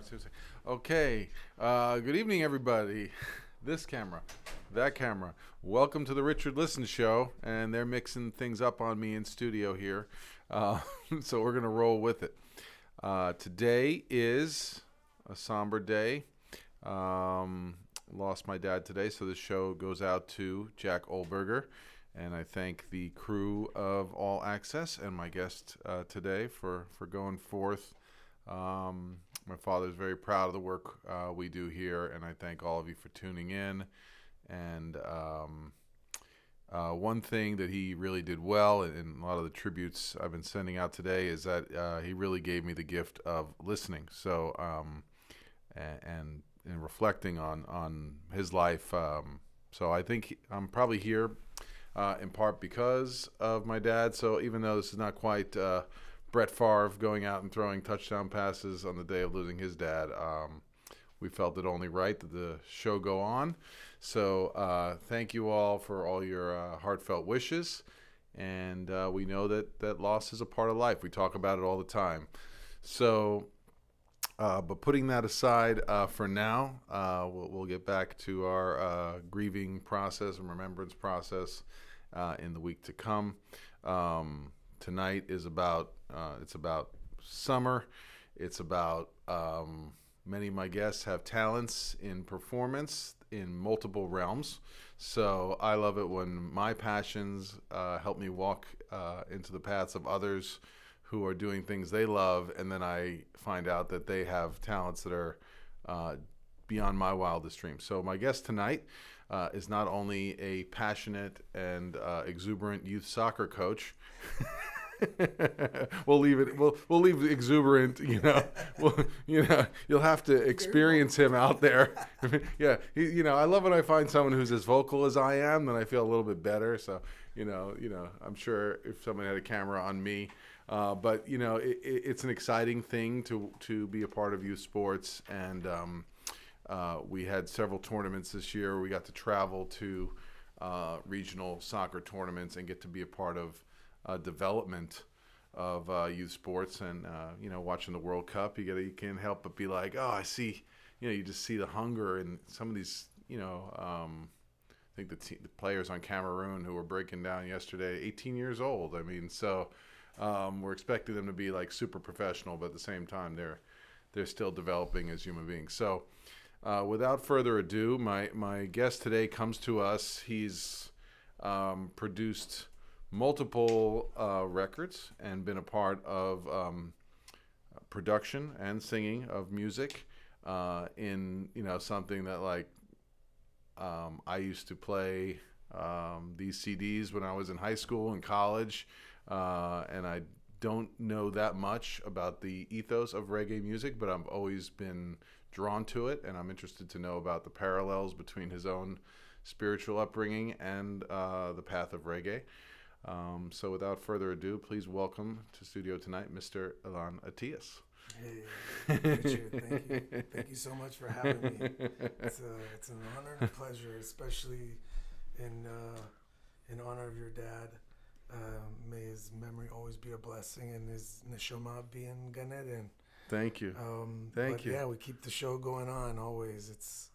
seriously. Okay. Good evening, everybody. This camera, that camera. Welcome to the Richard Listen Show, and they're mixing things up on me in studio here, uh, so we're gonna roll with it. Today is a somber day. Um, Lost my dad today, so this show goes out to Jack Olberger, and I thank the crew of All Access and my guest today for going forth. My father's very proud of the work we do here, and I thank all of you for tuning in. And one thing that he really did well, and a lot of the tributes I've been sending out today, is that he really gave me the gift of listening. So, and in reflecting on his life, so I think I'm probably here in part because of my dad. So even though this is not quite Brett Favre going out and throwing touchdown passes on the day of losing his dad, we felt it only right that the show go on. So thank you all for all your heartfelt wishes. And we know that loss is a part of life. We talk about it all the time. So, but putting that aside for now, we'll get back to our grieving process and remembrance process in the week to come. Tonight is about it's about summer. It's about many of my guests have talents in performance in multiple realms. So I love it when my passions help me walk into the paths of others who are doing things they love, and then I find out that they have talents that are beyond my wildest dreams. So my guest tonight is not only a passionate and exuberant youth soccer coach. We'll leave it. We'll leave exuberant. You'll have to experience him out there. Yeah, I love when I find someone who's as vocal as I am, then I feel a little bit better. So, I'm sure if someone had a camera on me, but it's an exciting thing to be a part of youth sports, and we had several tournaments this year. We got to travel to regional soccer tournaments and get to be a part of development of youth sports, and watching the World Cup, you can't help but be like, oh, I see, you just see the hunger in some of these, I think the players on Cameroon who were breaking down yesterday, 18 years old. I mean, so we're expecting them to be like super professional, but at the same time, they're still developing as human beings. So without further ado, my guest today comes to us. He's produced multiple records and been a part of production and singing of music in something that I used to play these CDs when I was in high school and college, and I don't know that much about the ethos of reggae music, but I've always been drawn to it, and I'm interested to know about the parallels between his own spiritual upbringing and the path of reggae. So without further ado, please welcome to studio tonight, Mr. Elan Atias. Hey, Richard, thank you. Thank you so much for having me. It's an honor and a pleasure, especially in honor of your dad. May his memory always be a blessing, and his neshama be in Gan Eden. Thank you. Thank you. Yeah, we keep the show going on always.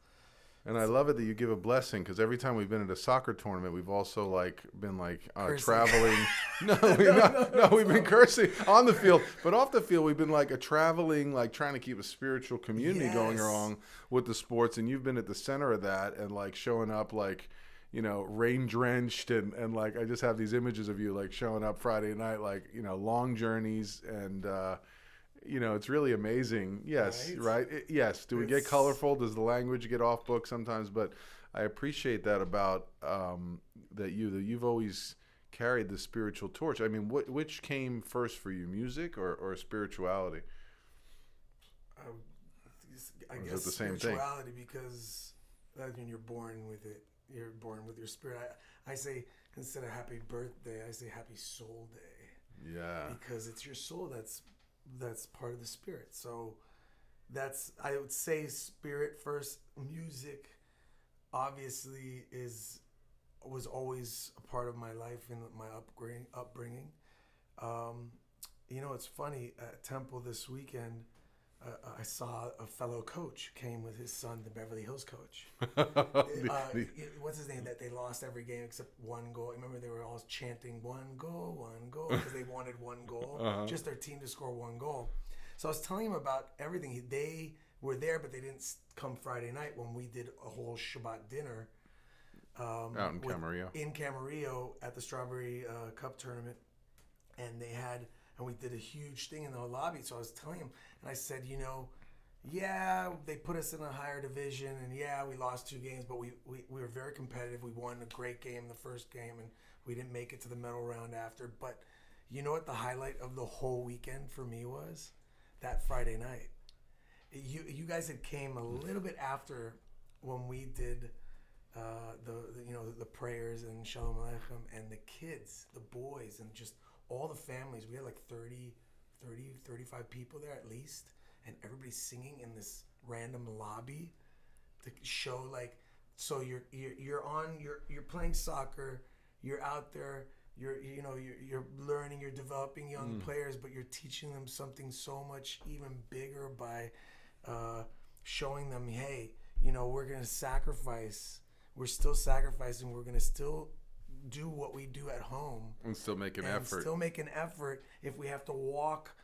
And I love it that you give a blessing, because every time we've been at a soccer tournament, we've also been traveling. No, we've been cursing on the field, but off the field, we've been a traveling, trying to keep a spiritual community going along with the sports. And you've been at the center of that, and showing up rain drenched, and I just have these images of you showing up Friday night, long journeys, and it's really amazing. Yes, right? Yes. Do we get colorful? Does the language get off book sometimes? But I appreciate that about that you've always carried the spiritual torch. I mean, which came first for you, music or spirituality? I or guess is it the same spirituality, because when you're born with it, you're born with your spirit. I say, instead of happy birthday, I say happy soul day. Yeah. Because it's your soul that's part of the spirit. So I would say spirit first. Music obviously was always a part of my life and my upbringing. It's funny, at Temple this weekend, I saw a fellow coach came with his son, the Beverly Hills coach. What's his name? That they lost every game except one goal. Remember, they were all chanting one goal, because they wanted one goal, just their team to score one goal. So I was telling him about everything. They were there, but they didn't come Friday night when we did a whole Shabbat dinner out in Camarillo. In Camarillo at the Strawberry Cup tournament, and we did a huge thing in the lobby. So I was telling him, and I said, yeah, they put us in a higher division, and yeah, we lost 2 games, but we were very competitive. We won a great game the first game, and we didn't make it to the medal round after. But you know what the highlight of the whole weekend for me was? That Friday night. You guys had came a little bit after when we did the prayers and Shalom Aleichem, and the kids, the boys, and just all the families. We had like 35 people there at least, and everybody's singing in this random lobby to show so you're playing soccer, you're out there, you're learning, you're developing young players, but you're teaching them something so much even bigger by showing them, hey, we're going to sacrifice. We're still sacrificing. We're going to still do what we do at home. And still make an effort. Still make an effort if we have to walk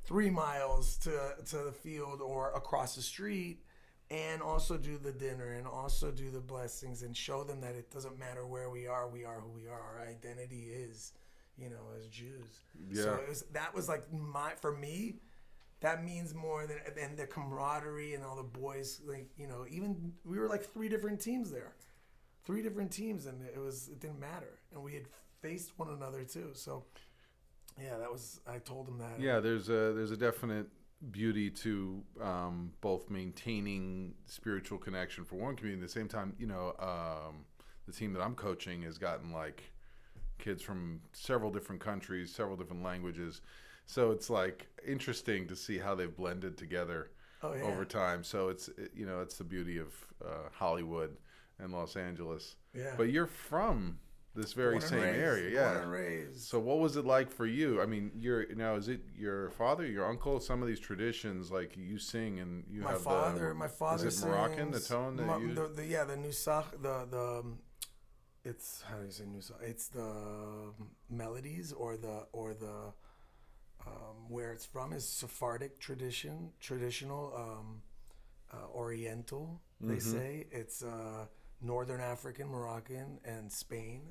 3 miles to the field or across the street, and also do the dinner and also do the blessings and show them that it doesn't matter where we are who we are. Our identity is, as Jews. Yeah. So that was like for me, that means more than the camaraderie and all the boys. Even we were like 3 different teams there, 3 different teams, and it didn't matter, and we had faced one another too. So yeah, I told him that. Yeah, there's a definite beauty to both maintaining spiritual connection for one community. At the same time, the team that I'm coaching has gotten like kids from several different countries, several different languages. So it's like interesting to see how they've blended together over time. So it's the beauty of Hollywood and Los Angeles. Yeah. But you're from this very same area, yeah. Born and raised. So what was it like for you? I mean, is it your father, your uncle? Some of these traditions, like you sing and you my have father is it Moroccan, the tone that you? The nusach, it's, how do you say nusach? It's the melodies or the where it's from is Sephardic traditional, Oriental. They say it's Northern African, Moroccan, and Spain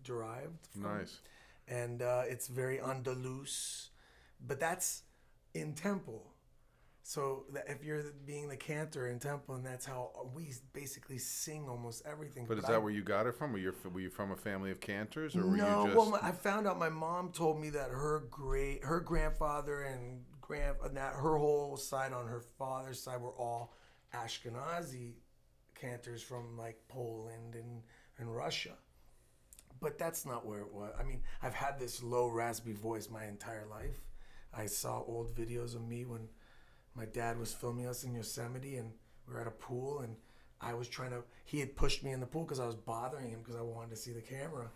derived from. Nice. And it's very Andalus, but that's in temple. So if you're being the cantor in temple, and that's how we basically sing almost everything. But is that where you got it from? Were you from a family of cantors, or were no, you just? Well, I found out my mom told me that her grandfather and her whole side on her father's side were all Ashkenazi cantors from like Poland and Russia. But that's not where it was. I mean, I've had this low raspy voice my entire life. I saw old videos of me when my dad was filming us in Yosemite, and we were at a pool, and he had pushed me in the pool because I was bothering him because I wanted to see the camera.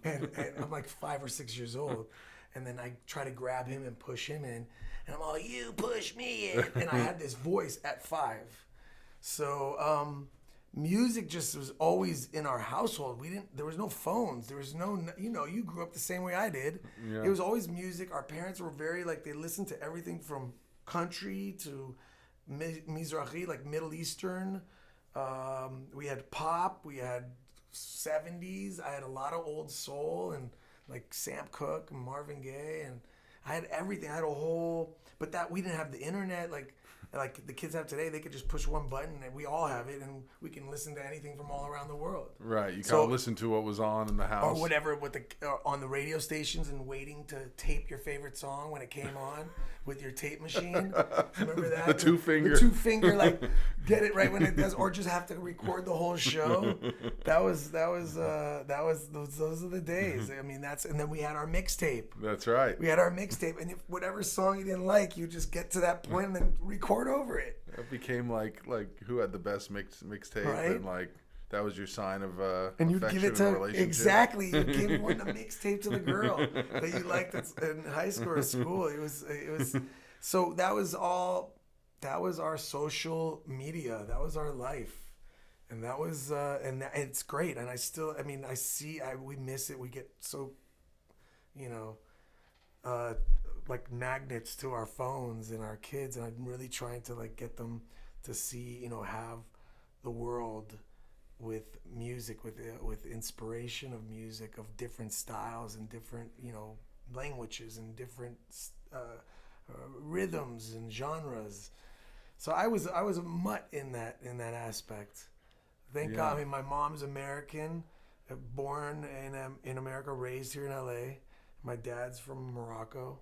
and I'm like 5 or 6 years old. And then I try to grab him and push him in. And I'm all, you push me in. And I had this voice at 5. So music just was always in our household. There was no phones. There was no, you grew up the same way I did. Yeah. It was always music. Our parents were very, they listened to everything from country to Mizrahi, like Middle Eastern. We had pop. We had 70s. I had a lot of old soul and like Sam Cooke and Marvin Gaye, and I had everything. I had a whole, but that we didn't have the internet like the kids have today. They could just push one button and we all have it, and we can listen to anything from all around the world. Right. You kind of listen to what was on in the house or whatever on the radio stations, and waiting to tape your favorite song when it came on with your tape machine. Remember that? The two finger. The 2 finger, get it right when it does, or just have to record the whole show. Those are the days. I mean, and then we had our mixtape. That's right. We had our mixtape, and if whatever song you didn't like, you just get to that point and then record over it. It became like who had the best mixtape, right? And that was your sign of and you'd give it to relationship. Exactly. You give one the mixtape to the girl that you liked in high school or school. It was so that was all that was our social media. That was our life, and that was it's great. And I mean, we miss it. We get so, you know, uh, like magnets to our phones and our kids, and I'm really trying to like get them to see, have the world with music, with inspiration of music of different styles and different, languages and different uh, rhythms and genres. So I was a mutt in that aspect. Thank Yeah. God. I mean, my mom's American, born in America, raised here in L.A. My dad's from Morocco,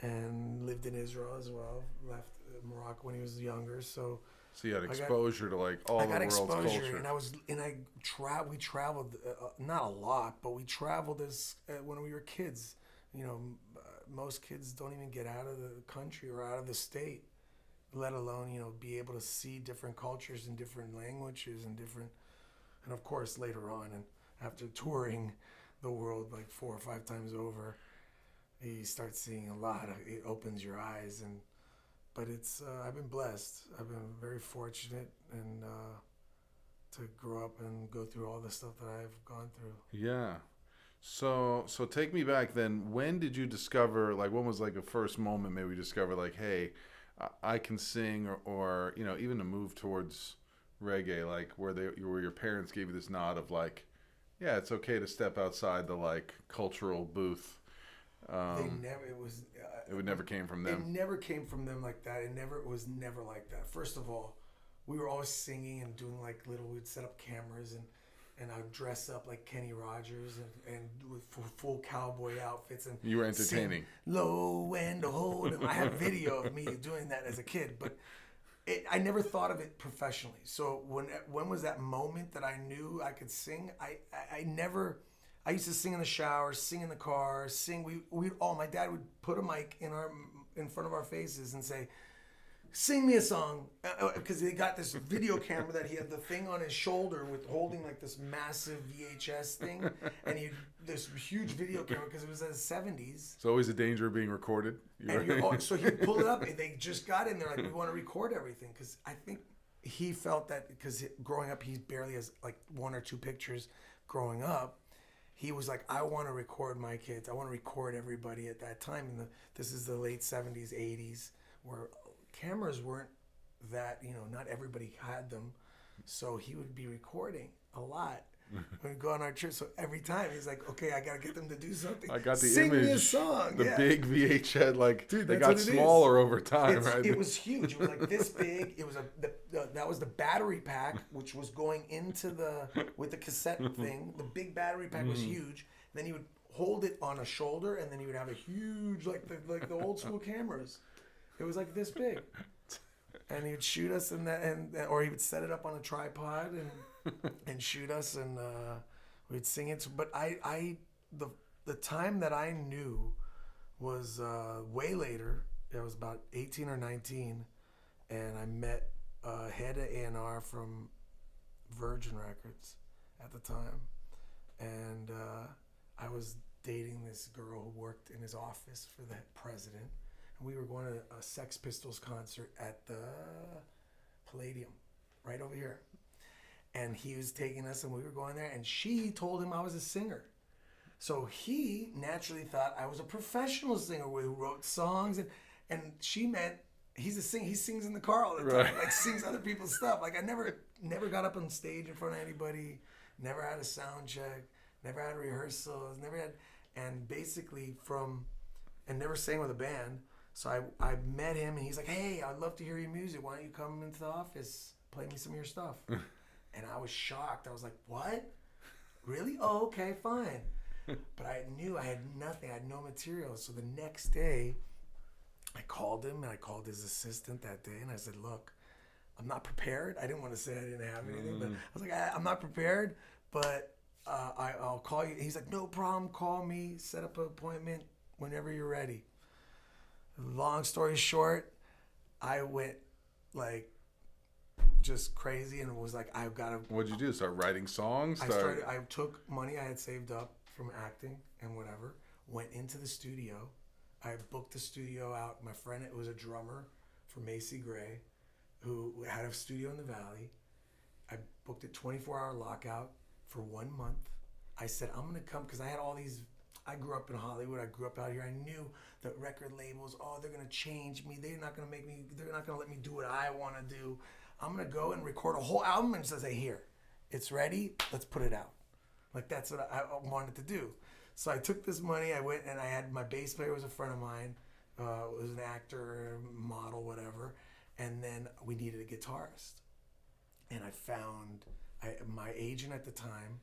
and lived in Israel as well. Left Morocco when he was younger, so So you had I got exposure to like all I the got world's exposure, culture. and we traveled not a lot, but we traveled as when we were kids. Most kids don't even get out of the country or out of the state, let alone be able to see different cultures and different languages and of course later on and after touring the world like 4 or 5 times over, you start seeing a lot. It opens your eyes, but it's I've been blessed. I've been very fortunate and to grow up and go through all the stuff that I've gone through. Yeah. So take me back then. When did you discover, like, when was like a first moment maybe you discover, like, hey, I can sing, or even to move towards reggae, like where your parents gave you this nod of like, yeah, it's okay to step outside the like cultural booth. They Um, never. It was. it would never came from It them. never came from them like that. It was never like that. First of all, we were always singing and doing like little. We'd set up cameras and I'd dress up like Kenny Rogers and with full cowboy outfits and You were sing entertaining. low and hold. And I have video of me doing that as a kid, but I never thought of it professionally. So when was that moment that I knew I could sing? I never. I used to sing in the shower, sing in the car, sing. My dad would put a mic in front of our faces and say, "Sing me a song," because he got this video camera that he had the thing on his shoulder with holding like this massive VHS thing, and this huge video camera because it was in the '70s. It's always a danger of being recorded. So he'd pull it up, and they just got in there like, we want to record everything, because I think he felt that because growing up he barely has like 1 or 2 pictures growing up. He was like, I want to record my kids. I want to record everybody at that time. And this is the late '70s, '80s, where cameras weren't that, not everybody had them. So he would be recording a lot when we go on our trips. So every time he's like, okay, I got to get them to do something. I got the Sing image. me a song. The Yeah. big VHS, like, Dude, they that's got what it is. smaller over time, right? It was huge. It was like this big. It was that was the battery pack, which was going into with the cassette thing. The big battery pack was huge. Then he would hold it on a shoulder, and then he would have a huge, like the old school cameras. It was like this big, and he would shoot us or he would set it up on a tripod and shoot us, and we'd sing it. But the time that I knew was way later. I was about 18 or 19, and I met head of A&R from Virgin Records at the time, and I was dating this girl who worked in his office for the president, and we were going to a Sex Pistols concert at the Palladium, right over here, and he was taking us, and we were going there, and she told him I was a singer. So he naturally thought I was a professional singer who wrote songs, and she meant he's a singer. He sings in the car all the time, Right. like sings other people's stuff. Like I never got up on stage in front of anybody, never had a sound check, never had rehearsals, never had, and basically and never sang with a band. So I met him, and he's like, hey, I'd love to hear your music. Why don't you come into the office, play me some of your stuff? And I was shocked. I was like, what? Really? Oh, okay, fine. But I knew I had nothing. I had no material. So the next day, I called him, and I called his assistant that day, and I said, look, I'm not prepared. I didn't want to say I didn't have anything, but I was like, I'm not prepared, but I'll call you. He's like, no problem. Call me. Set up an appointment whenever you're ready. Long story short, I went like just crazy and was like, I've got to. What'd you do? Start writing songs? I took money I had saved up from acting and whatever, went into the studio. I booked the studio out. My friend, it was a drummer for Macy Gray, who had a studio in the Valley. I booked a 24-hour lockout for 1 month. I said, I'm going to come because I had all these. I grew up in Hollywood. I grew up out here. I knew the record labels, they're going to change me. They're not going to let me do what I want to do. I'm going to go and record a whole album and say, here, it's ready. Let's put it out. Like, that's what I wanted to do. So I took this money. I went and I had my bass player was a friend of mine. Was an actor, model, whatever. And then we needed a guitarist. And I found my agent at the time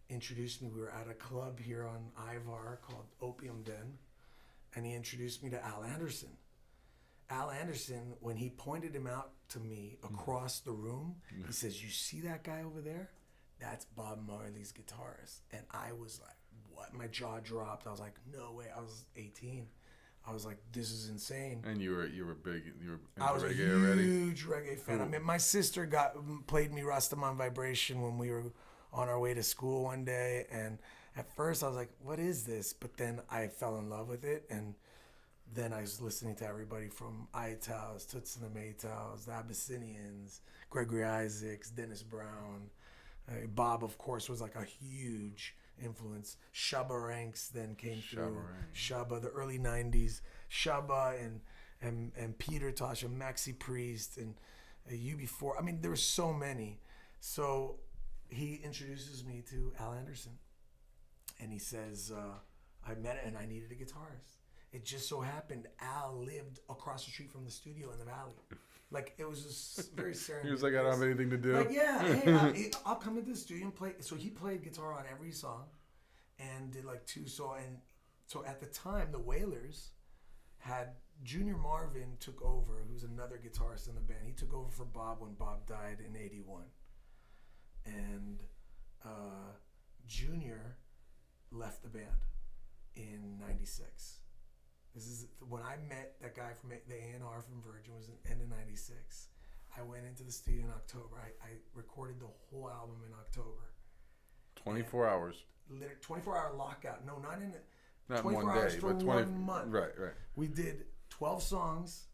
introduced me. We were at a club here on Ivar called Opium Den, and he introduced me to Al Anderson. Al Anderson, when he pointed him out to me across the room, he says, "You see that guy over there? That's Bob Marley's guitarist." And I was like, what? My jaw dropped. I was like, no way. I was 18. I was like, this is insane. And you were big. You were into I was reggae a already. Huge reggae fan. I mean, my sister played me Rastaman Vibration when we were on our way to school one day, and at first I was like, what is this? But then I fell in love with it, and then I was listening to everybody from Itaus, Toots and the Maytals, the Abyssinians, Gregory Isaacs, Dennis Brown. Bob, of course, was like a huge influence. Shabba Ranks then came through. Shabba, the early 90s. Shabba and Peter Tosh and Maxi Priest and UB4. I mean, there were so many. So he introduces me to Al Anderson. And he says, I met it and I needed a guitarist. It just so happened Al lived across the street from the studio in the Valley. Like, it was just very serendipitous. He was like, I don't have anything to do. Like, yeah, hey, I'll come into the studio and play. So he played guitar on every song and did like 2 songs. And so at the time, the Wailers had Junior Marvin took over, who's another guitarist in the band. He took over for Bob when Bob died in 81. And Junior left the band in 96. This is when I met that guy from the A&R from Virgin. Was the end of 96. I went into the studio in October. I recorded the whole album in October. 24 hours. 24-hour lockout. No, not in Not 24 one hours day, for but 20. 1 month. Right. We did 12 songs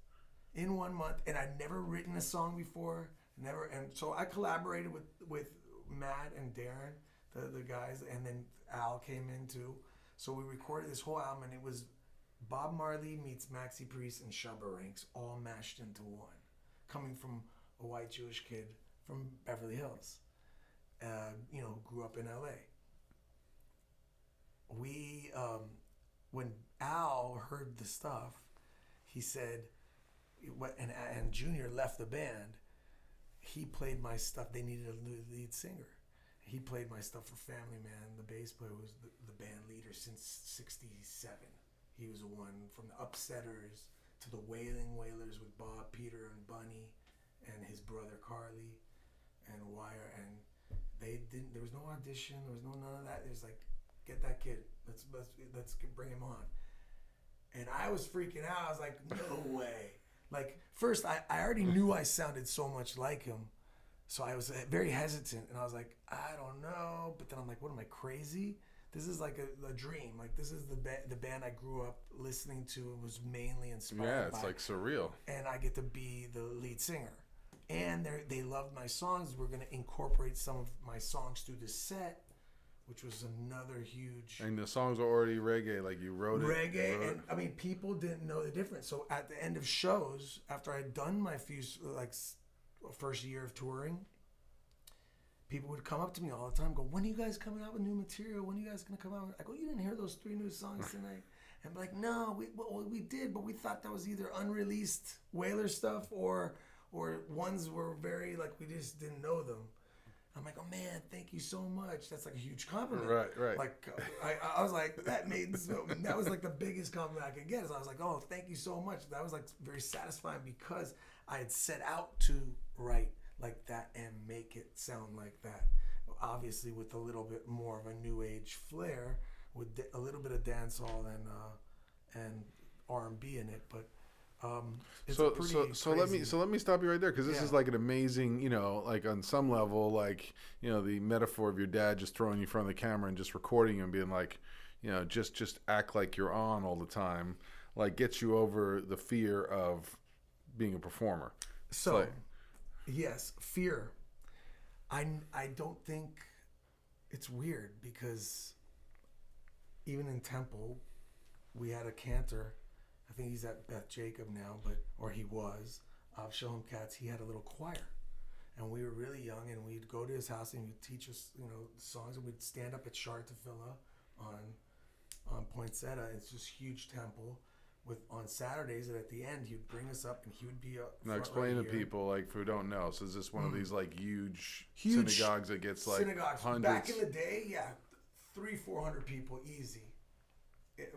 in 1 month, and I'd never written a song before. Never, and so I collaborated with Matt and Darren, the guys, and then Al came in too. So we recorded this whole album, and it was Bob Marley meets Maxi Priest and Shabba Ranks all mashed into one, coming from a white Jewish kid from Beverly Hills, grew up in LA. We, when Al heard the stuff, he said, and Junior left the band, he played my stuff. They needed a lead singer. He played my stuff for Family Man. The bass player was the band leader since '67. He was the one from the Upsetters to the Wailing Wailers with Bob, Peter, and Bunny, and his brother Carly, and Wire. And they didn't. There was no audition. There was none of that. It was like, get that kid. Let's bring him on. And I was freaking out. I was like, no way. Like, first, I already knew I sounded so much like him, so I was very hesitant. And I was like, I don't know. But then I'm like, what am I, crazy? This is like a dream. Like, this is the band I grew up listening to and was mainly inspired by. Yeah, it's like surreal. And I get to be the lead singer. And they loved my songs. We're going to incorporate some of my songs through the set, which was another huge... And the songs were already reggae, like you wrote it. Reggae, and I mean, people didn't know the difference. So at the end of shows, after I'd done my first year of touring, people would come up to me all the time and go, when are you guys coming out with new material? When are you guys going to come out? I go, you didn't hear those 3 new songs tonight? And I'm like, no, we did, but we thought that was either unreleased Wailer stuff or ones were very, like, we just didn't know them. I'm like, oh man, thank you so much. That's like a huge compliment. Right. Like, I was like, that was like the biggest compliment I could get. Is I was like, oh, thank you so much. That was like very satisfying because I had set out to write like that and make it sound like that. Obviously, with a little bit more of a new age flair, with a little bit of dancehall and R&B in it, but. Let me stop you right there because this is like an amazing, like on some level, like the metaphor of your dad just throwing you in front of the camera and just recording you and being like, just act like you're on all the time, like gets you over the fear of being a performer. So, yes, fear. I don't think it's weird because even in Temple, we had a cantor. I think he's at Beth Jacob now, or he was. Shalom Katz. He had a little choir, and we were really young, and we'd go to his house and he'd teach us, songs, and we'd stand up at Shar Tefillah on Poinsettia. It's this huge temple. On Saturdays, and at the end, he'd bring us up, and he would be up. Now explain to people who don't know. So is this one of these huge synagogues that gets synagogues. hundreds? Back in the day, 300-400 people easy.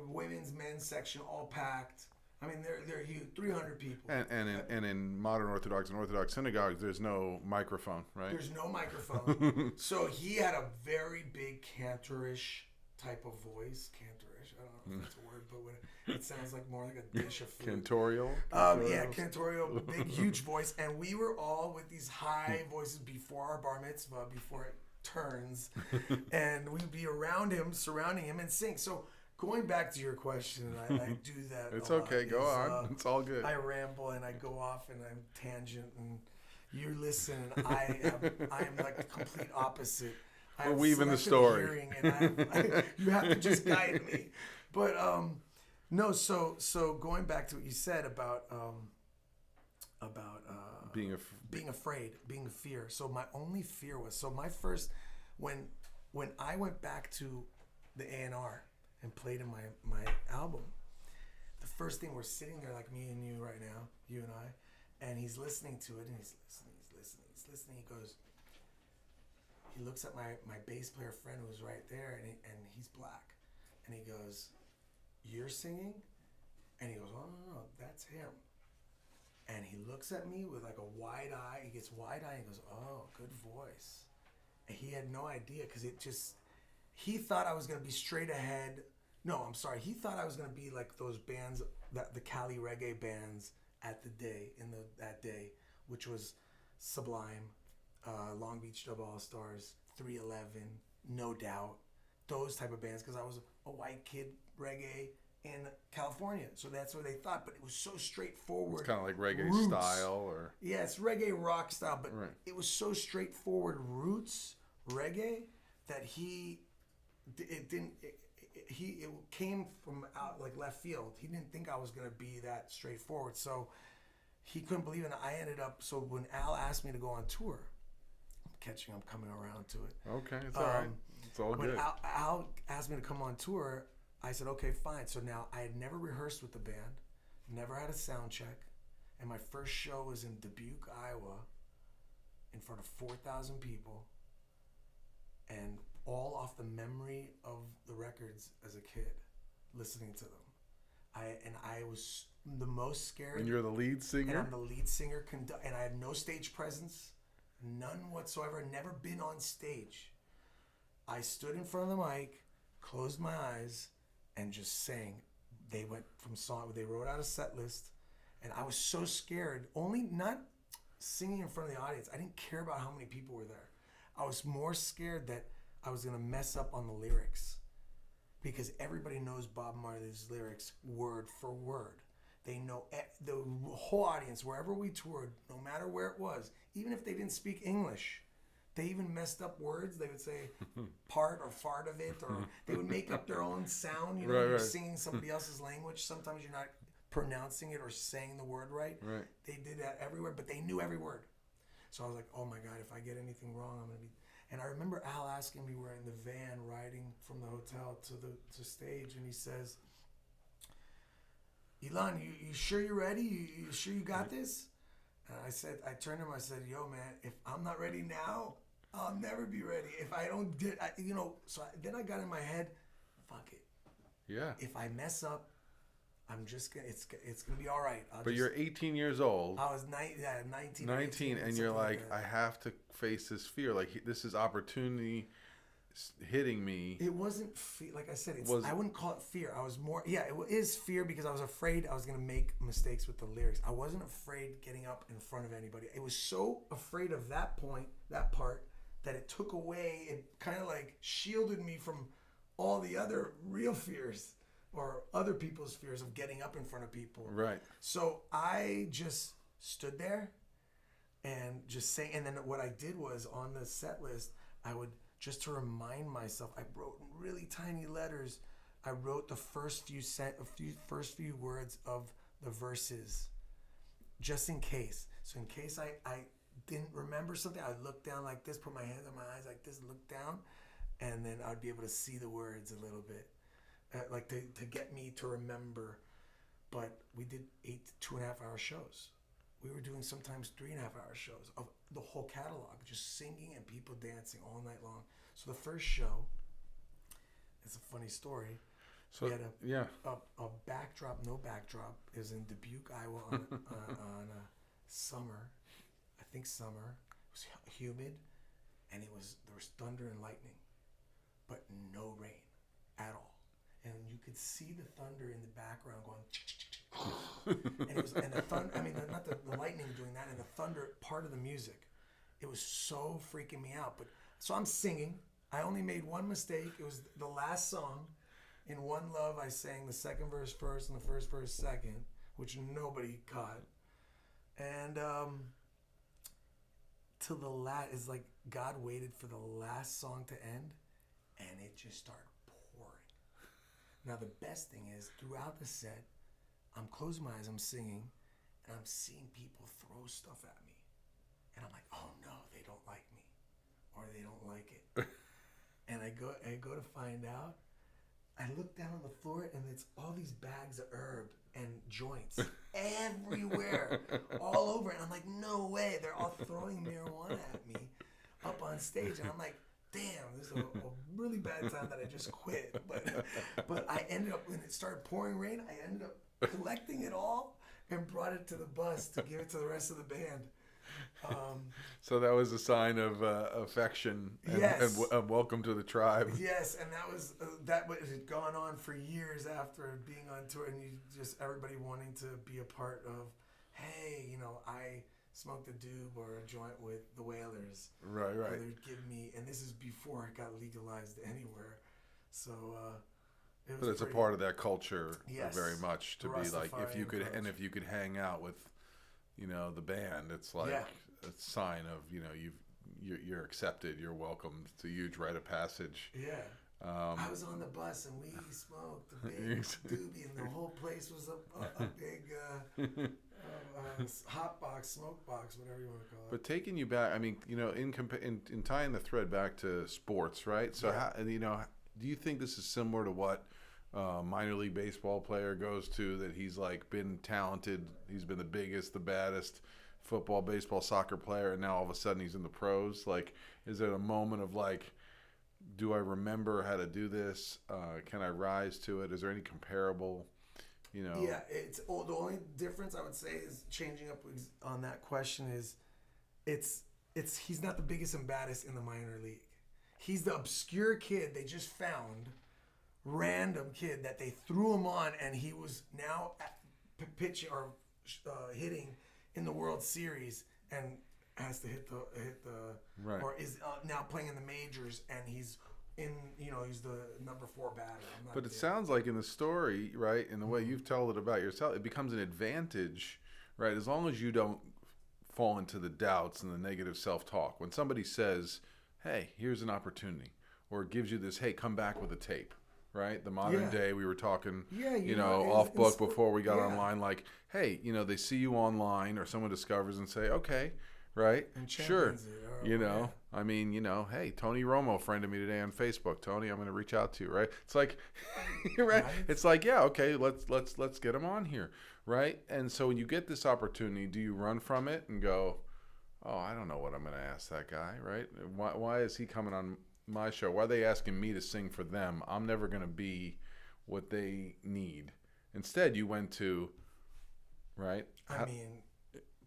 Women's, men's section all packed. I mean, they're huge, 300 people. And in modern Orthodox and Orthodox synagogues, there's no microphone, right? There's no microphone. So he had a very big cantorish type of voice. Cantorish, I don't know if that's a word, but it sounds like more like a dish of food. Cantorial? Cantorial, big, huge voice. And we were all with these high voices before our bar mitzvah, before it turns. And we'd be around him, surrounding him, and sing. So going back to your question, I do that. It's okay. Go on. It's all good. I ramble and I go off and I'm tangent and you listen and I am like the complete opposite. We're weaving the story. Hearing and you have to just guide me. But no. So going back to what you said about being afraid, being a fear. So my only fear was my first when I went back to the A&R and played in my album. The first thing, we're sitting there like me and you right now, you and I, and he's listening to it and he's listening. He looks at my bass player friend who was right there and he's black, and he goes, "You're singing?" And he goes, "Oh no, that's him." And he looks at me with like a wide eye. He gets wide eye and goes, "Oh, good voice." And he had no idea because he thought I was gonna be straight ahead. No, I'm sorry. He thought I was gonna be like those bands, the Cali reggae bands that day, which was Sublime, Long Beach Dub All Stars, 311, No Doubt, those type of bands, because I was a white kid reggae in California, so that's what they thought. But it was so straightforward. It's kind of like reggae roots. style, or it's reggae rock style, but right. It was so straightforward roots reggae that it came from out like left field. He didn't think I was gonna be that straightforward, so he couldn't believe it. And I ended up. So when Al asked me to go on tour, I'm coming around to it. Okay, it's all right. It's all when good. Al asked me to come on tour, I said, okay, fine. So now I had never rehearsed with the band, never had a sound check, and my first show was in Dubuque, Iowa, in front of 4,000 people, and all off the memory of the records as a kid, listening to them. I was the most scared. And you're the lead singer? And I'm the lead singer, and I have no stage presence, none whatsoever, never been on stage. I stood in front of the mic, closed my eyes, and just sang. They went from song, they wrote out a set list, and I was so scared, not singing in front of the audience. I didn't care about how many people were there. I was more scared that I was gonna mess up on the lyrics, because everybody knows Bob Marley's lyrics word for word. They know the whole audience, wherever we toured, no matter where it was, even if they didn't speak English, they even messed up words. They would say part or fart of it, or they would make up their own sound. You know, right, you're right. singing somebody else's language. Sometimes you're not pronouncing it or saying the word right. Right. They did that everywhere, but they knew every word. So I was like, oh my God, if I get anything wrong, I'm going to be... And I remember Al asking me, we're in the van riding from the hotel to stage, and he says, Elan, you sure you're ready? You sure you got this? And I turned to him, I said, yo, man, if I'm not ready now, I'll never be ready. If I don't then I got in my head, fuck it. Yeah. If I mess up, I'm just gonna, it's gonna be all right. But you're 18 years old. I was 19. 19, and you're like, I have to face this fear. Like, this is opportunity hitting me. It wasn't like I said. I wouldn't call it fear. I was more. Yeah, it is fear because I was afraid I was gonna make mistakes with the lyrics. I wasn't afraid getting up in front of anybody. I was so afraid of that part, that it took away. It kind of like shielded me from all the other real fears or other people's fears of getting up in front of people. Right. So I just stood there and just sang. And then what I did was on the set list, I would, just to remind myself, I wrote in really tiny letters. I wrote the first few words of the verses, just in case. So in case I didn't remember something, I'd look down like this, put my hands on my eyes like this, look down, and then I'd be able to see the words a little bit, like to get me to remember. But we did 2.5-hour shows. We were doing sometimes 3.5-hour shows of the whole catalog, just singing and people dancing all night long. So the first show, it's a funny story. So we had a backdrop, no backdrop. It was in Dubuque, Iowa, on a summer. I think summer. It was humid, and there was thunder and lightning, but no rain at all. And you could see the thunder in the background going, and the thunder. I mean, not the lightning doing that, and the thunder part of the music. It was so freaking me out. But so I'm singing. I only made one mistake. It was the last song. In One Love, I sang the second verse first and the first verse second, which nobody caught. And till the last, it's like God waited for the last song to end, and it just started pouring. Now the best thing is, throughout the set, I'm closing my eyes, I'm singing, and I'm seeing people throw stuff at me. And I'm like, oh no, they don't like me, or they don't like it. And I go to find out. I look down on the floor, and it's all these bags of herb and joints everywhere, all over. And I'm like, no way. They're all throwing marijuana at me up on stage. And I'm like, damn, this is a really bad time that I just quit. But I ended up, when it started pouring rain, I ended up collecting it all and brought it to the bus to give it to the rest of the band. So that was a sign of affection and, yes. and welcome to the tribe. Yes, and that had gone on for years after being on tour, and everybody wanting to be a part of, hey, I smoked a doob or a joint with the Wailers. Right. Or they'd give me, and this is before it got legalized anywhere. So it was. But it's a part of that culture, yes, very much, to be like, if you could, culture. and if you could hang out with, the band, it's like a sign of, you're accepted, you're welcomed. It's a huge rite of passage. Yeah. I was on the bus and we smoked a big doobie, and the whole place was a big hot box, smoke box, whatever you want to call it. But taking you back, I mean, in tying the thread back to sports, right? So, how, do you think this is similar to what minor league baseball player goes to, that he's like been talented, he's been the biggest, the baddest football, baseball, soccer player, and now all of a sudden he's in the pros? Like, is it a moment of like, do I remember how to do this? Can I rise to it? Is there any comparable, Yeah, the only difference I would say is, changing up on that question, is he's not the biggest and baddest in the minor league. He's the obscure kid they just found, random kid that they threw him on, and he was now pitching or hitting in the World Series, and has to hit the right. Or is now playing in the majors, and he's in, he's the number 4 batter. But it sounds like in the story, right, in the way you've told it about yourself, it becomes an advantage, right, as long as you don't fall into the doubts and the negative self-talk. When somebody says, hey, here's an opportunity, or it gives you this, hey, come back with a tape, right? The modern day, we were talking, off book before we got online, like, hey, they see you online, or someone discovers and say, okay, right? And sure. It, I mean, hey, Tony Romo friended me today on Facebook. Tony, I'm going to reach out to you, right? It's like, right? It's like, yeah, okay, let's get him on here, right? And so when you get this opportunity, do you run from it and go, oh, I don't know what I'm going to ask that guy, right? Why is he coming on my show? Why are they asking me to sing for them? I'm never going to be what they need. Instead, you went to, right? I mean,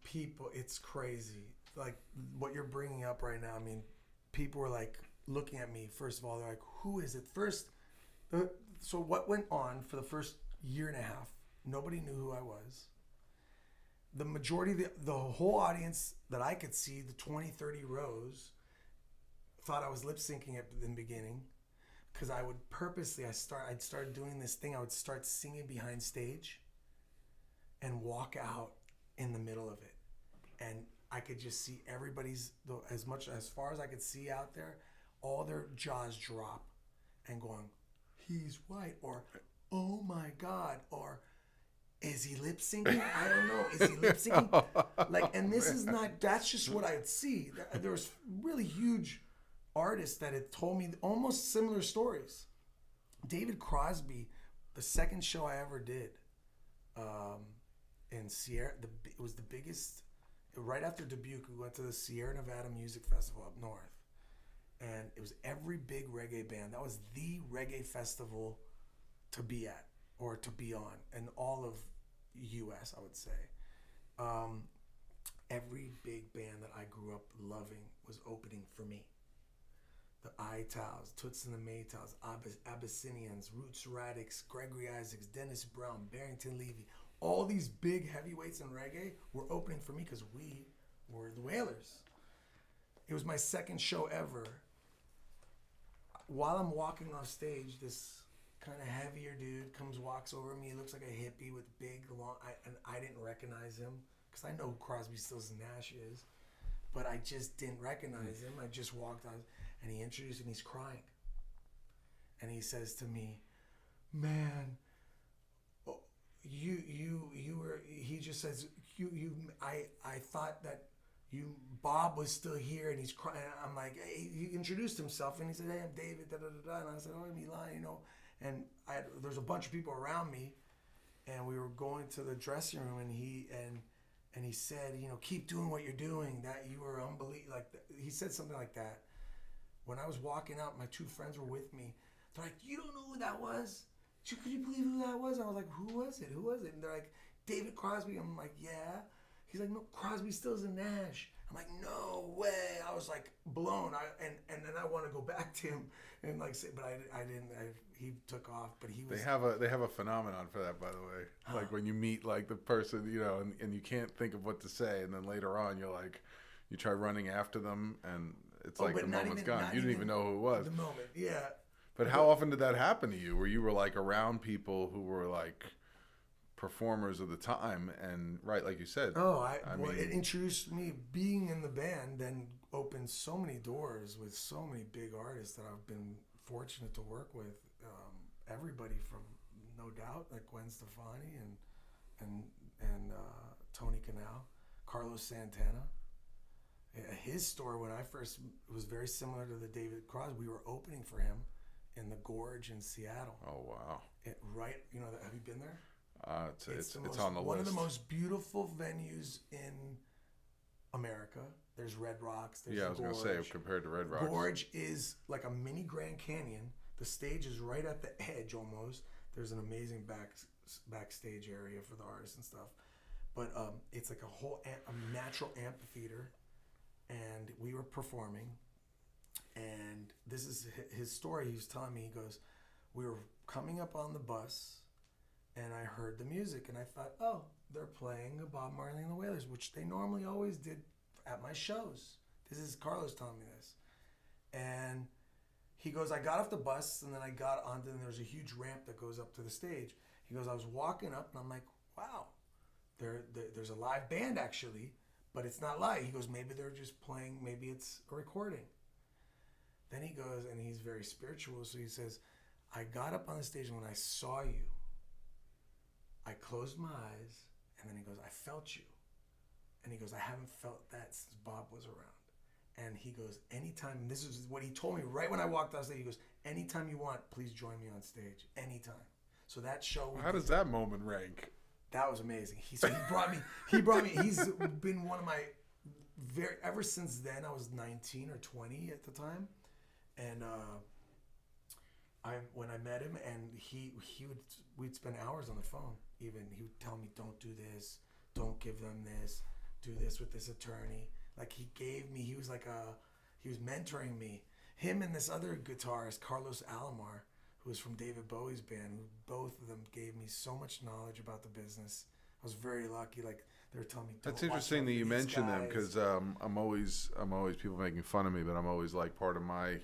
people, it's crazy. Like what you're bringing up right now. I mean, people were like looking at me. First of all, they're like, who is it? So what went on for the first year and a half? Nobody knew who I was. The majority, the whole audience that I could see, the 20, 30 rows, thought I was lip syncing at the beginning, because I would purposely, I'd start doing this thing. I would start singing behind stage and walk out in the middle of it. and I could just see everybody's, as far as I could see out there, all their jaws drop and going, he's white, or oh my God, or is he lip syncing? I don't know. Is he lip syncing? Like, and this is not, that's just what I'd see. There was really huge artists that had told me almost similar stories. David Crosby, the second show I ever did in Sierra, it was the biggest, right after Dubuque, we went to the Sierra Nevada Music Festival up north. And it was every big reggae band. That was the reggae festival to be at or to be on in all of U.S., I would say. Every big band that I grew up loving was opening for me. The Itals, Toots and the Maytals, Abyssinians, Roots Radics, Gregory Isaacs, Dennis Brown, Barrington Levy. All these big heavyweights in reggae were opening for me because we were the Wailers. It was my second show ever. While I'm walking off stage, this kind of heavier dude walks over me. He looks like a hippie with big, long, and I didn't recognize him because I know who Crosby, Stills, and Nash is, but I just didn't recognize him. I just walked on, and he introduced me, and he's crying. And he says to me, man, you were, he just says, I thought that Bob was still here, and he's crying. I'm like, hey, he introduced himself, and he said, hey, I'm David, da da da da. And I said, oh, I'm Elan, you know. And there's a bunch of people around me, and we were going to the dressing room, and he said, you know, keep doing what you're doing. That you were unbelievable. Like he said something like that. When I was walking out, my two friends were with me. They're like, you don't know who that was? Could you believe who that was? I was like, who was it? Who was it? And they're like, David Crosby. I'm like, yeah. He's like, no, Crosby, Stills, and Nash. I'm like, no way. I was like blown. And then I want to go back to him and like say, but I didn't. He took off, but he was. They have a phenomenon for that, by the way. Like when you meet like the person, you know, and you can't think of what to say, and then later on you're like, you try running after them, and it's like the moment's gone. You didn't even know who it was. The moment, yeah. But how often did that happen to you? Where you were like around people who were like performers of the time, and right, like you said. Oh, I mean, it introduced me. Being in the band then opened so many doors with so many big artists that I've been fortunate to work with. Everybody from, no doubt, like Gwen Stefani and Tony Canal, Carlos Santana. His story when I first was very similar to the David Crosby. We were opening for him in the Gorge in Seattle. Oh wow! Right, you know, have you been there? It's on the list. One of the most beautiful venues in America. There's Red Rocks. There's I was going to say, compared to Red Rocks. Gorge is like a mini Grand Canyon. The stage is right at the edge almost. There's an amazing backstage area for the artists and stuff. But it's like a natural amphitheater. And we were performing. And this is his story. He was telling me, he goes, we were coming up on the bus, and I heard the music, and I thought, oh, they're playing Bob Marley and the Wailers, which they normally always did at my shows. This is Carlos telling me this. And he goes, I got off the bus, and then I got onto, and there's a huge ramp that goes up to the stage. He goes, I was walking up, and I'm like, wow, there's a live band, actually, but it's not live. He goes, maybe they're just playing, maybe it's a recording. Then he goes, and he's very spiritual, so he says, I got up on the stage, and when I saw you, I closed my eyes, and then he goes, I felt you. And he goes, I haven't felt that since Bob was around. And he goes, anytime, and this is what he told me right when I walked off stage, he goes, anytime you want, please join me on stage, anytime. So that show. How does that moment rank? That was amazing. He brought me, he's been one of my, ever since then, I was 19 or 20 at the time. And when I met him, and we'd spend hours on the phone. Even he would tell me, don't do this, don't give them this, do this with this attorney. Like he was he was mentoring me. Him and this other guitarist, Carlos Alomar, who was from David Bowie's band, who both of them gave me so much knowledge about the business. I was very lucky. Like they were telling me. That's interesting that you mentioned them, because I'm always people making fun of me, but I'm always like part of my,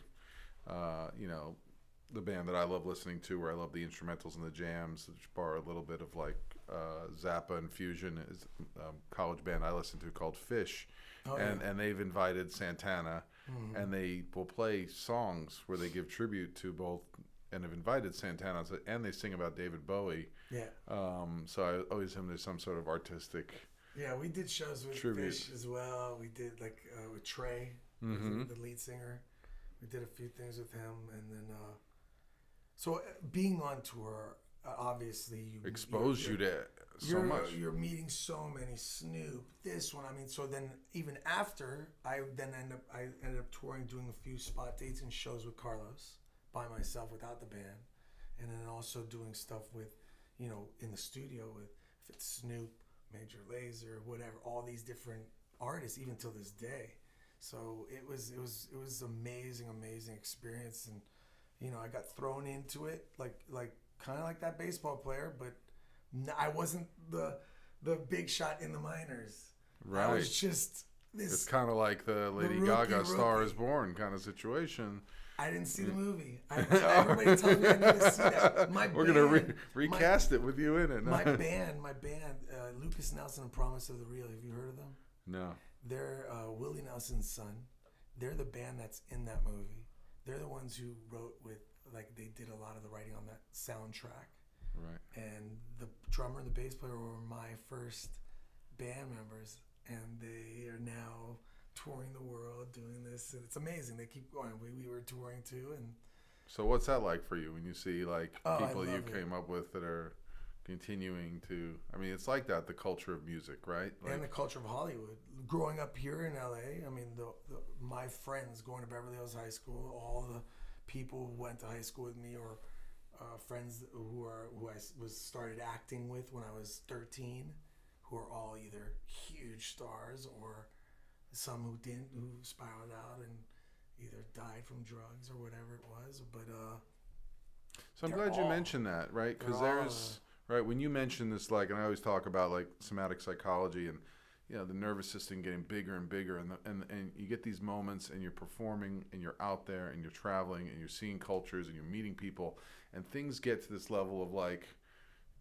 the band that I love listening to, where I love the instrumentals and the jams, which borrow a little bit of like Zappa and Fusion is college band I listen to called Fish, Oh, and they've invited Santana, and they will play songs where they give tribute to both, and have invited Santana, and they sing about David Bowie. yeah. So I always assume there's some sort of artistic. Yeah, we did shows with Tribute. Fish as well. We did like with Trey, the lead singer. We did a few things with him, and then being on tour, obviously you Expose you to so much. You're meeting so many Snoop. This one, I mean, so then even after I ended up touring, doing a few spot dates and shows with Carlos by myself without the band, and then also doing stuff with, in the studio with if it's Snoop, Major Lazer, whatever, all these different artists, even till this day. So it was amazing experience, and I got thrown into it like kind of like that baseball player, but I wasn't the big shot in the minors. Right. I was just this. It's kind of like the Lady Gaga Star is Born kind of situation. I didn't see the movie. Everybody tells me I need to see that. We're gonna recast it with you in it. My band, Lucas Nelson and Promise of the Real. Have you heard of them? No. They're Willie Nelson's son. They're the band that's in that movie. They're the ones who wrote they did a lot of the writing on that soundtrack. Right. And the drummer and the bass player were my first band members, and they are now touring the world doing this, and it's amazing. They keep going. We were touring too, and so what's that like for you when you see people you it. came up with that are continuing to? I mean, it's like that, the culture of music, right? And the culture of Hollywood. Growing up here in LA, I mean, my friends going to Beverly Hills High School, all the people who went to high school with me, or friends who I was started acting with when I was 13, who are all either huge stars or some who didn't, who spiraled out and either died from drugs or whatever it was. But so I'm glad you mentioned that, right? Because right, when you mention this, and I always talk about somatic psychology and the nervous system getting bigger and bigger, and you get these moments, and you're performing, and you're out there, and you're traveling, and you're seeing cultures, and you're meeting people, and things get to this level of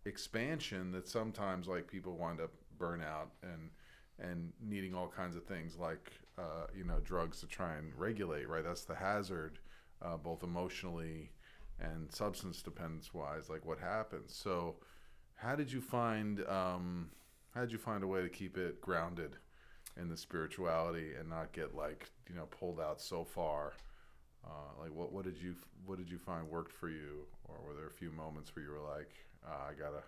expansion that sometimes people wind up burnout and needing all kinds of things drugs to try and regulate, right? That's the hazard, both emotionally and substance dependence wise, what happens. So how did you find a way to keep it grounded in the spirituality and not get pulled out so far? What did you find worked for you, or were there a few moments where you were I gotta?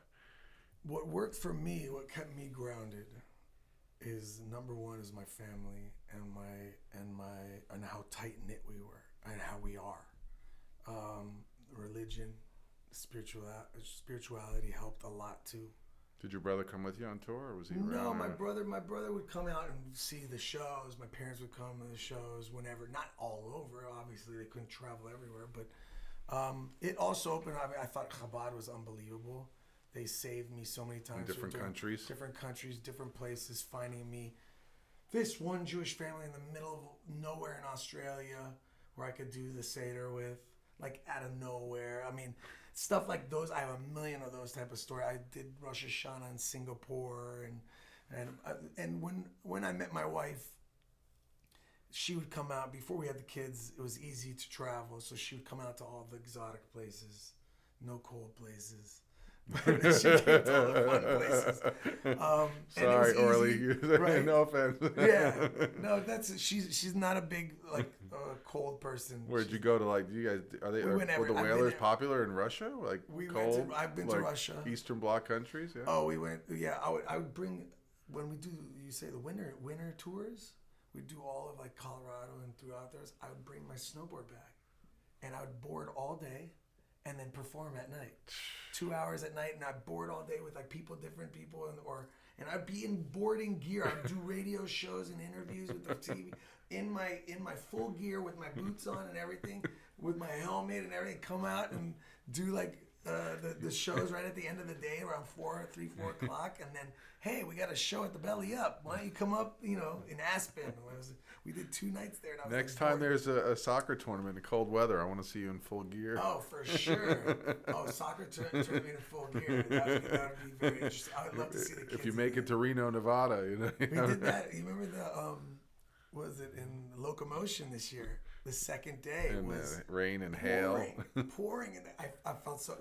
What worked for me, what kept me grounded, is number one is my family and how tight knit we were and how we are. Religion, spirituality helped a lot too. Did your brother come with you on tour, or was he around? No, my brother would come out and see the shows. My parents would come to the shows whenever, not all over. Obviously, they couldn't travel everywhere, but it also opened. I thought Chabad was unbelievable. They saved me so many times. In different countries, different places, finding me this one Jewish family in the middle of nowhere in Australia where I could do the Seder with, out of nowhere. I mean, stuff like those. I have a million of those type of stories. I did Rosh Hashanah in Singapore, and when I met my wife, she would come out before we had the kids. It was easy to travel, so she would come out to all the exotic places, no cold places. She came to all the fun places. Sorry, Orly. Right? No offense. Yeah, no, she's not a big cold person. Where'd you go to? You guys were the Whalers popular in Russia? Cold. I've been to Russia, Eastern Bloc countries. Yeah. Oh, we went. Yeah, I would bring when we do. You say the winter tours. We do all of Colorado and throughout there. I would bring my snowboard bag, and I would board all day, and then perform at night. 2 hours at night, and I'd board all day with different people, and I'd be in boarding gear. I'd do radio shows and interviews with the TV in my full gear with my boots on and everything, with my helmet and everything. Come out and do the shows right at the end of the day around 4 o'clock, and then hey, we got a show at the Belly Up. Why don't you come up? In Aspen. We did 2 nights there. And I was Next time there's a soccer tournament in cold weather, I want to see you in full gear. Oh, for sure. Soccer tournament in full gear. That would be very interesting. I would love to see the kids. If you make it to Reno, Nevada, We did that. You remember was it in Locomotion this year? The second day and was rain and pouring, hail. pouring, and I felt so.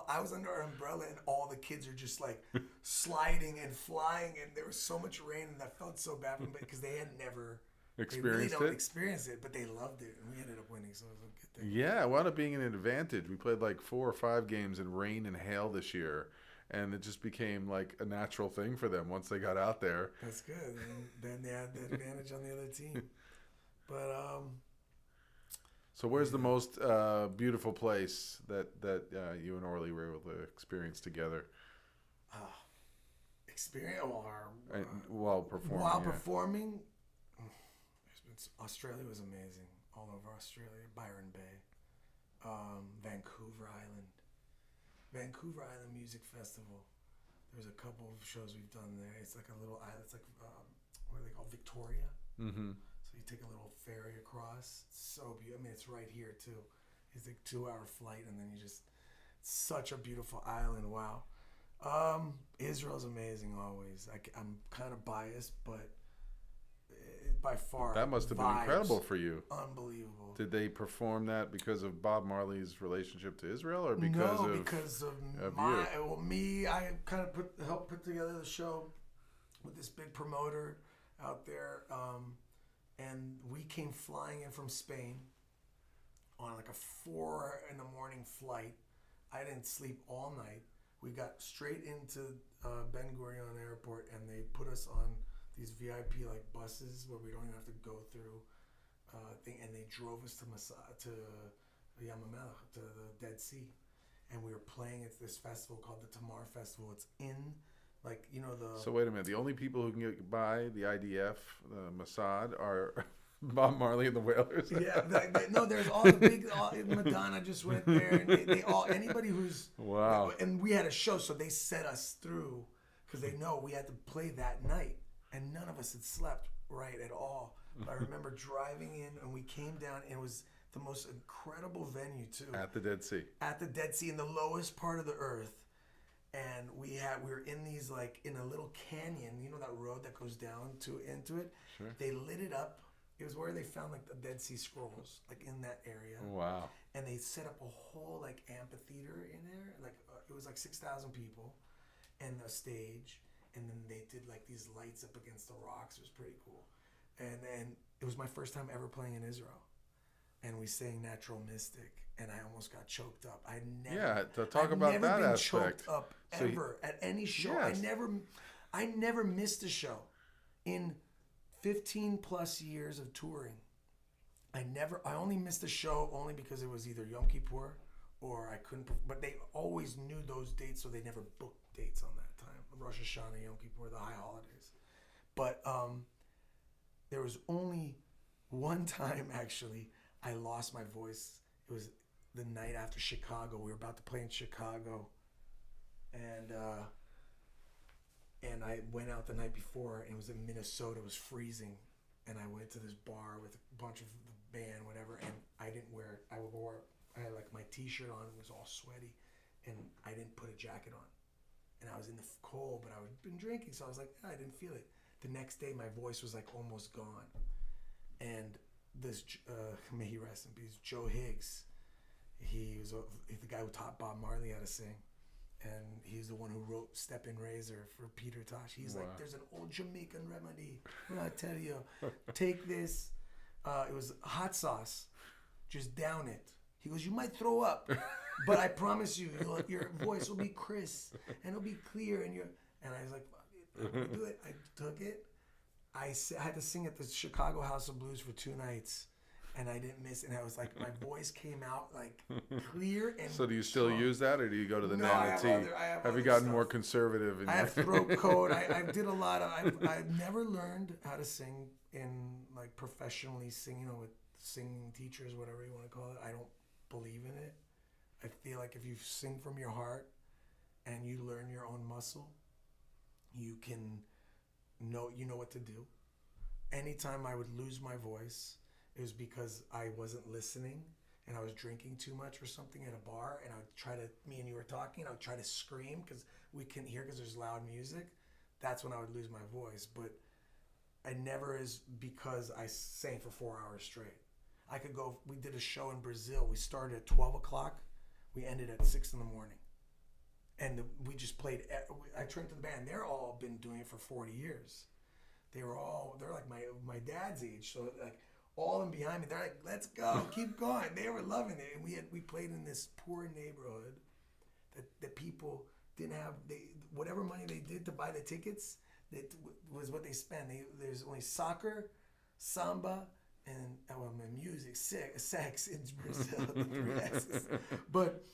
I was under our umbrella, and all the kids are just like sliding and flying, and there was so much rain, and I felt so bad for them because they had never Experienced really it? Experienced it, but they loved it, and we ended up winning, so it was a good thing. Yeah, it wound up being an advantage. We played like 4 or 5 games in rain and hail this year, and it just became like a natural thing for them once they got out there. That's good. And then they had the advantage on the other team. But So where's the most beautiful place that you and Orly were able to experience together? Experience While performing. While performing, Australia was amazing. All over Australia, Byron Bay, Vancouver Island Music Festival. There's a couple of shows we've done there. It's like a little island. It's like what are they called? Victoria. Mm-hmm. So you take a little ferry across. It's so beautiful. I mean, it's right here too. It's like 2-hour flight, and then it's such a beautiful island. Wow. Israel's amazing always. I'm kind of biased, but by far That must have been incredible for you. Unbelievable. Did they perform that because of Bob Marley's relationship to Israel, or because because of you? Me. I kind of helped put together the show with this big promoter out there, and we came flying in from Spain on like a 4 a.m. flight. I didn't sleep all night. We got straight into Ben Gurion Airport, and they put us on these VIP like buses where we don't even have to go through thing, and they drove us to Yam HaMelech, to the Dead Sea, and we were playing at this festival called the Tamar Festival. It's in the. So wait a minute. The only people who can get by the IDF, the Mossad, are Bob Marley and the Wailers. Yeah, no. There's all the big. Madonna just went there, and they all anybody who's Wow. And we had a show, so they set us through because they know we had to play that night, and none of us had slept right at all. But I remember driving in, and we came down, and it was the most incredible venue too. At the Dead Sea. At the Dead Sea, in the lowest part of the earth, and we were in these like in a little canyon. You know that road that goes down into it. Sure. They lit it up. It was where they found like the Dead Sea Scrolls, like in that area. Wow. And they set up a whole like amphitheater in there. Like it was like 6,000 people, and a stage. And then they did like these lights up against the rocks. It was pretty cool. And then it was my first time ever playing in Israel. And we sang Natural Mystic, and I almost got choked up. I never. To talk about that been aspect. Choked up ever at any show. Yes. I never missed a show in 15 plus years of touring. I only missed a show only because it was either Yom Kippur or I couldn't. But they always knew those dates, so they never booked dates on that time. Rosh Hashanah, Yom Kippur, the high holidays. But there was only one time actually I lost my voice. It was the night after Chicago. We were about to play in Chicago, and I went out the night before, and it was in Minnesota. It was freezing, and I went to this bar with a bunch of the band, whatever, and I didn't wear. I had like my T-shirt on. It was all sweaty, and I didn't put a jacket on. And I was in the cold, but I had been drinking, so I was like, I didn't feel it. The next day, my voice was like almost gone. And this, may he rest in peace, Joe Higgs, he's the guy who taught Bob Marley how to sing. And he's the one who wrote Step in Razor for Peter Tosh. He's like, there's an old Jamaican remedy. I tell you, take this. It was hot sauce. Just down it. He goes, you might throw up, but I promise you, your voice will be crisp and it'll be clear. And I was like, I'm gonna do it. I took it. I had to sing at the Chicago House of Blues for 2 nights, and I didn't miss it. And I was like, my voice came out like clear and. So do you still use that, or do you go to the Nana T? Have you gotten stuff. More conservative? I have throat coat. I did a lot of. I've never learned how to sing in like professionally singing, with singing teachers, whatever you want to call it. I don't believe in it. I feel like if you sing from your heart and you learn your own muscle, you know what to do. Anytime I would lose my voice, it was because I wasn't listening and I was drinking too much or something at a bar, and I would try to, me and you were talking, I would try to scream because we couldn't hear because there's loud music. That's when I would lose my voice. But I never is because I sang for 4 hours straight. I could go, we did a show in Brazil. We started at 12 o'clock. We ended at 6 in the morning. And we just played, I turned to the band. They're all been doing it for 40 years. They're like my dad's age. So like all in behind me, they're like, let's go, keep going. They were loving it. And we played in this poor neighborhood that people didn't have, whatever money they did to buy the tickets, that was what they spent. There's only soccer, samba, and music, sex in Brazil, the 3 S's. But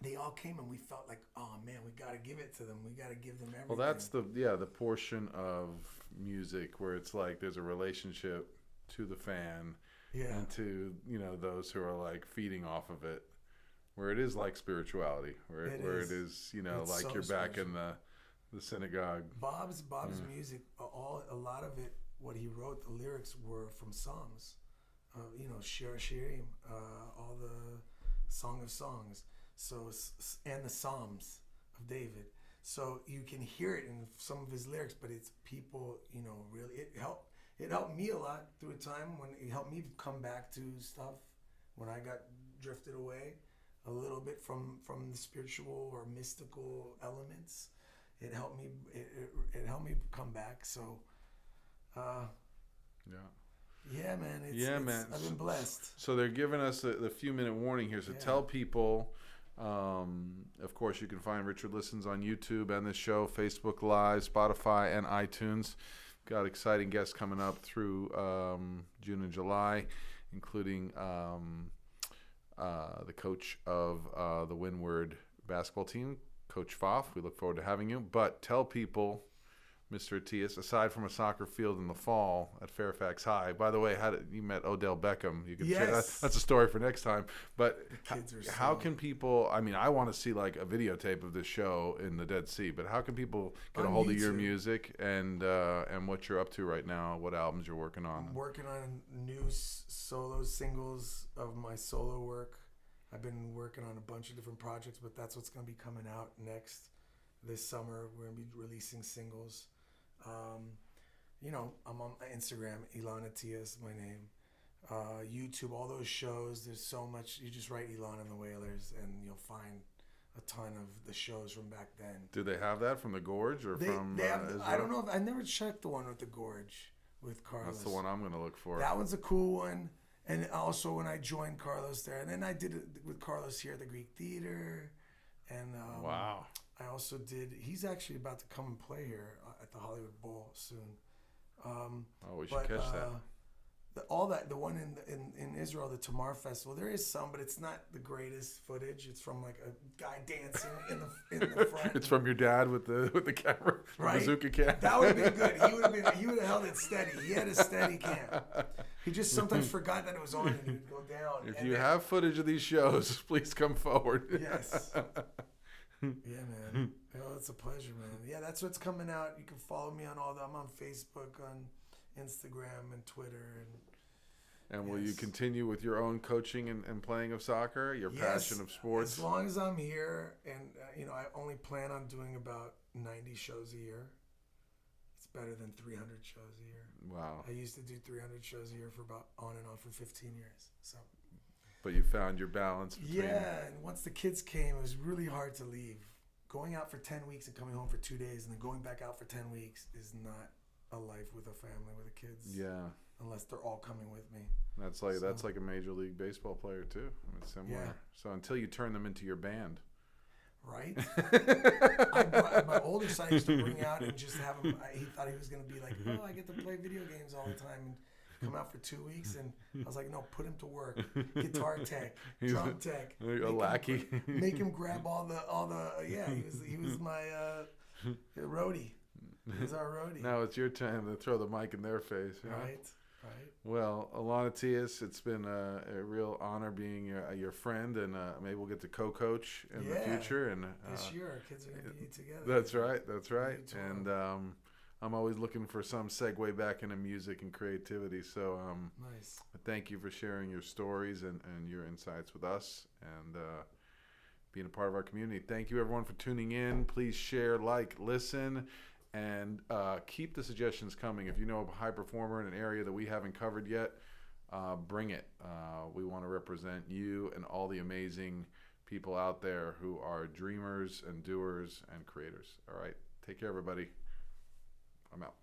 they all came and we felt like, oh man, we got to give it to them. We got to give them everything. Well, that's the portion of music where it's like there's a relationship to the fan and to, those who are like feeding off of it, where it is like spirituality, where it is, it's like so you're back spiritual. In the synagogue. Bob's music, a lot of it, what he wrote, the lyrics were from Psalms, Shir Shirim, all the Song of Songs. So, and the Psalms of David. So you can hear it in some of his lyrics, but it's people, really, it helped me a lot through a time when it helped me come back to stuff when I got drifted away a little bit from the spiritual or mystical elements. It helped me, it helped me come back. So, yeah, man. I've been blessed. So they're giving us the few-minute warning here. So tell people. Of course, you can find Richard Listens on YouTube and this show, Facebook Live, Spotify, and iTunes. Got exciting guests coming up through June and July, including the coach of the Windward basketball team, Coach Pfaff. We look forward to having you. But tell people, Mr. Atias, aside from a soccer field in the fall at Fairfax High. By the way, you met Odell Beckham. You can share that's a story for next time. But how can people? I mean, I want to see like a videotape of this show in the Dead Sea. But how can people get a hold of your music and what you're up to right now? What albums you're working on? I'm working on new solo singles of my solo work. I've been working on a bunch of different projects, but that's what's going to be coming out next this summer. We're going to be releasing singles. I'm on Instagram, Elan Atias, my name. YouTube, all those shows. There's so much. You just write Elan and the Wailers, and you'll find a ton of the shows from back then. Do they have that from the Gorge or from? They have, I don't know. I never checked the one with the Gorge with Carlos. That's the one I'm going to look for. That one's a cool one. And also when I joined Carlos there, and then I did it with Carlos here at the Greek Theater, and wow. I also did. He's actually about to come and play here at the Hollywood Bowl soon. We should catch that. The one in Israel, the Tamar Festival. There is some, but it's not the greatest footage. It's from like a guy dancing in the front. It's from your dad with the camera, right? Bazooka cam. That would have been good. He would have held it steady. He had a steady cam. He just sometimes forgot that it was on and he would go down. If you have footage of these shows, please come forward. Yes. Yeah, man. It's a pleasure, man. Yeah, that's what's coming out. You can follow me on I'm on Facebook, on Instagram, and Twitter. And will you continue with your own coaching and playing of soccer, your passion of sports? As long as I'm here, and I only plan on doing about 90 shows a year. It's better than 300 shows a year. Wow. I used to do 300 shows a year for about on and off for 15 years. So. But you found your balance between... Yeah, and once the kids came, it was really hard to leave. Going out for 10 weeks and coming home for 2 days and then going back out for 10 weeks is not a life with a family, with the kids. Yeah. Unless they're all coming with me. That's like a Major League Baseball player, too. I mean, similar. Yeah. So until you turn them into your band. Right? My older son used to bring out and just have him... He thought he was going to be like, I get to play video games all the time. And come out for 2 weeks, and I was like, no, put him to work. Guitar tech, drum tech, a lackey. Make him grab all the. Yeah, he was my roadie. He was our roadie. Now it's your time to throw the mic in their face. Right. right? Well, Elan Atias, it's been a real honor being your friend, and maybe we'll get to co-coach in the future. And this year our kids are going to be together. that's right, that's right. You too. And I'm always looking for some segue back into music and creativity. So Nice. thank you for sharing your stories and your insights with us, and being a part of our community. Thank you, everyone, for tuning in. Please share, like, listen, and keep the suggestions coming. If you know a high performer in an area that we haven't covered yet, bring it. We want to represent you and all the amazing people out there who are dreamers and doers and creators. All right. Take care, everybody. I'm out.